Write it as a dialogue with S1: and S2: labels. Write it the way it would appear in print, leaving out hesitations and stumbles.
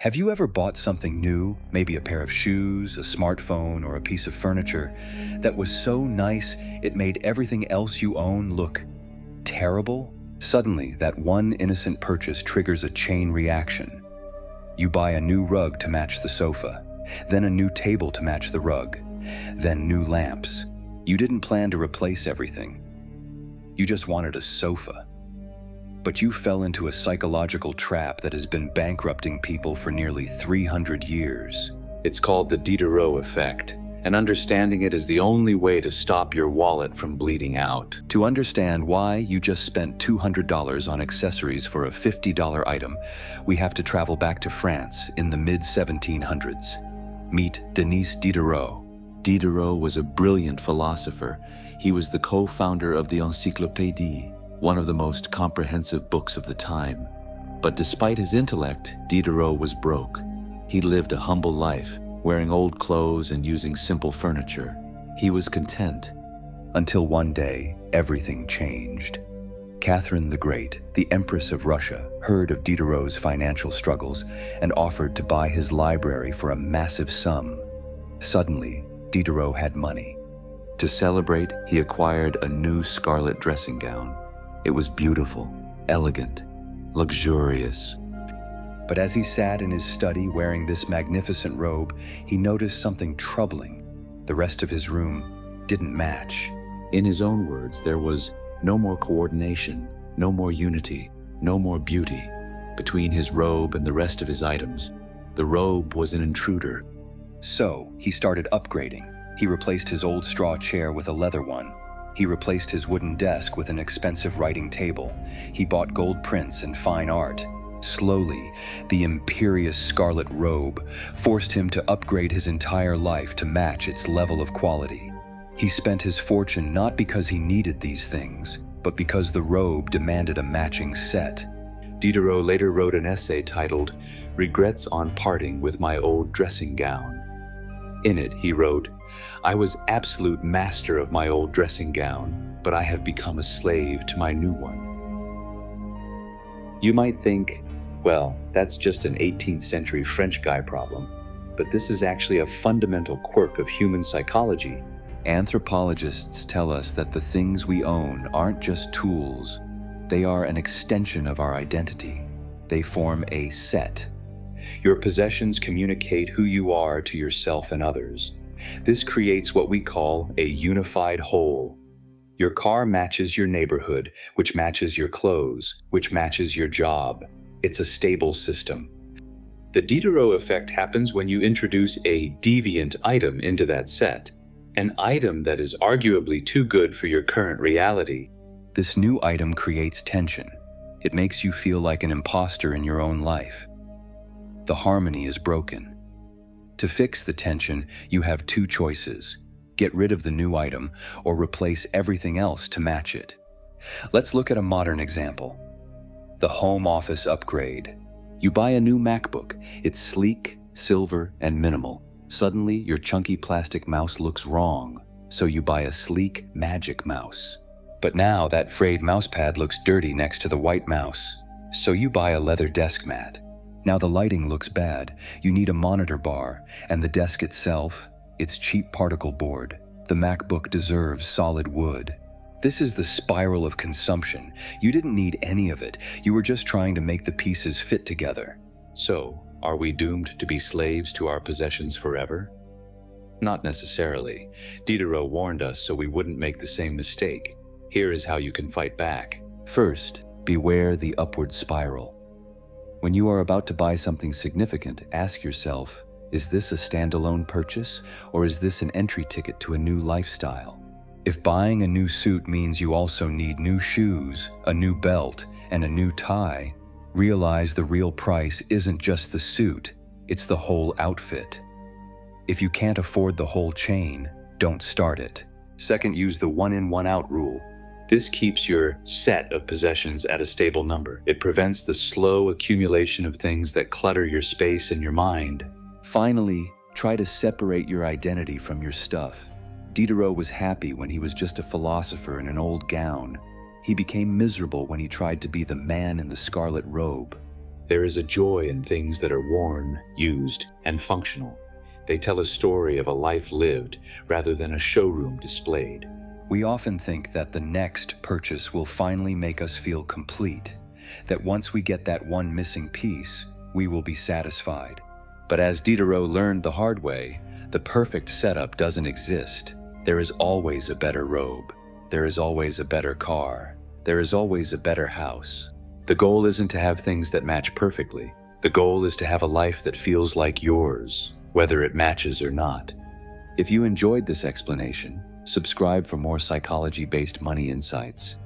S1: Have you ever bought something new, maybe a pair of shoes, a smartphone, or a piece of furniture, that was so nice it made everything else you own look terrible? Suddenly, that one innocent purchase triggers a chain reaction. You buy a new rug to match the sofa, then a new table to match the rug, then new lamps. You didn't plan to replace everything. You just wanted a sofa. But you fell into a psychological trap that has been bankrupting people for nearly 300 years.
S2: It's called the Diderot Effect, and understanding it is the only way to stop your wallet from bleeding out.
S1: To understand why you just spent $200 on accessories for a $50 item, we have to travel back to France in the mid-1700s. Meet Denis Diderot.
S3: Diderot was a brilliant philosopher. He was the co-founder of the Encyclopédie, one of the most comprehensive books of the time. But despite his intellect, Diderot was broke. He lived a humble life, wearing old clothes and using simple furniture. He was content.
S1: Until one day, everything changed. Catherine the Great, the Empress of Russia, heard of Diderot's financial struggles and offered to buy his library for a massive sum. Suddenly, Diderot had money.
S3: To celebrate, he acquired a new scarlet dressing gown. It was beautiful, elegant, luxurious.
S1: But as he sat in his study wearing this magnificent robe, he noticed something troubling. The rest of his room didn't match.
S3: In his own words, there was no more coordination, no more unity, no more beauty. Between his robe and the rest of his items, the robe was an intruder.
S1: So he started upgrading. He replaced his old straw chair with a leather one. He replaced his wooden desk with an expensive writing table. He bought gold prints and fine art. Slowly, the imperious Scarlet Robe forced him to upgrade his entire life to match its level of quality. He spent his fortune not because he needed these things, but because the robe demanded a matching set.
S2: Diderot later wrote an essay titled, "Regrets on Parting with My Old Dressing Gown." In it, he wrote, "I was absolute master of my old dressing gown, but I have become a slave to my new one." You might think, well, that's just an 18th century French guy problem, but this is actually a fundamental quirk of human psychology.
S1: Anthropologists tell us that the things we own aren't just tools. They are an extension of our identity. They form a set.
S2: Your possessions communicate who you are to yourself and others. This creates what we call a unified whole. Your car matches your neighborhood, which matches your clothes, which matches your job. It's a stable system. The Diderot effect happens when you introduce a deviant item into that set, an item that is arguably too good for your current reality.
S1: This new item creates tension. It makes you feel like an imposter in your own life. The harmony is broken. To fix the tension, you have two choices: get rid of the new item or replace everything else to match it. Let's look at a modern example. The home office upgrade. You buy a new MacBook. It's sleek, silver, and minimal. Suddenly, your chunky plastic mouse looks wrong, so you buy a sleek Magic Mouse. But now that frayed mousepad looks dirty next to the white mouse, so you buy a leather desk mat. Now the lighting looks bad. You need a monitor bar, and the desk itself, it's cheap particle board. The MacBook deserves solid wood. This is the spiral of consumption. You didn't need any of it. You were just trying to make the pieces fit together.
S2: So, are we doomed to be slaves to our possessions forever? Not necessarily. Diderot warned us so we wouldn't make the same mistake. Here is how you can fight back.
S1: First, beware the upward spiral. When you are about to buy something significant, ask yourself, is this a standalone purchase, or is this an entry ticket to a new lifestyle? If buying a new suit means you also need new shoes, a new belt, and a new tie, realize the real price isn't just the suit, it's the whole outfit. If you can't afford the whole chain, don't start it. Second, use the one-in, one-out rule.
S2: This keeps your set of possessions at a stable number. It prevents the slow accumulation of things that clutter your space and your mind.
S1: Finally, try to separate your identity from your stuff. Diderot was happy when he was just a philosopher in an old gown. He became miserable when he tried to be the man in the scarlet robe.
S2: There is a joy in things that are worn, used, and functional. They tell a story of a life lived rather than a showroom displayed.
S1: We often think that the next purchase will finally make us feel complete, that once we get that one missing piece, we will be satisfied. But as Diderot learned the hard way, the perfect setup doesn't exist. There is always a better robe. There is always a better car. There is always a better house. The goal isn't to have things that match perfectly. The goal is to have a life that feels like yours, whether it matches or not.
S3: If you enjoyed this explanation, subscribe for more psychology-based money insights.